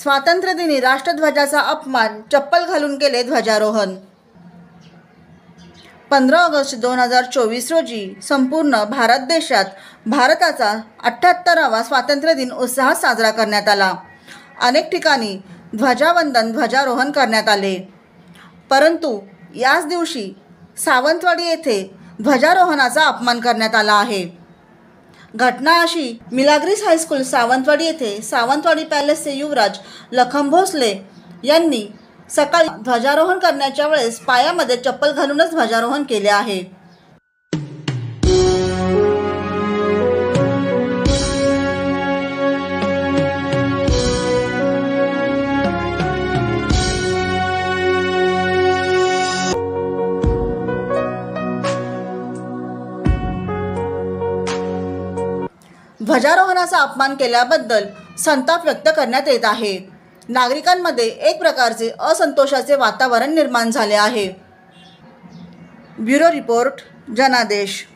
स्वातंत्र्यदिनी राष्ट्रध्वजाचा अपमान, चप्पल घालून केले ध्वजारोहण। 15 ऑगस्ट 2024 रोजी संपूर्ण भारत देशात भारताचा 78वा स्वातंत्र्य दिन उत्साहात साजरा करण्यात आला। अनेक ठिकाणी ध्वजावंदन, ध्वजारोहण करण्यात आले। परंतु याच दिवशी सावंतवाडी येथे ध्वजारोहणाचा अपमान करण्यात आला आहे। घटना अशी, मिलाग्रीस हायस्कूल सावंतवाडी येथे सावंतवाडी पॅलेसचे युवराज लखन भोसले यांनी सकाळी ध्वजारोहण करण्याच्या वेळेस पायामध्ये चप्पल घालूनच ध्वजारोहण केले आहे। ध्वजारोहणाचा अपमान केल्याबद्दल संताप व्यक्त करण्यात येत आहे। नागरिकांमध्ये एक प्रकारचे असंतोषाचे वातावरण निर्माण झाले आहे। ब्युरो रिपोर्ट, जनादेश।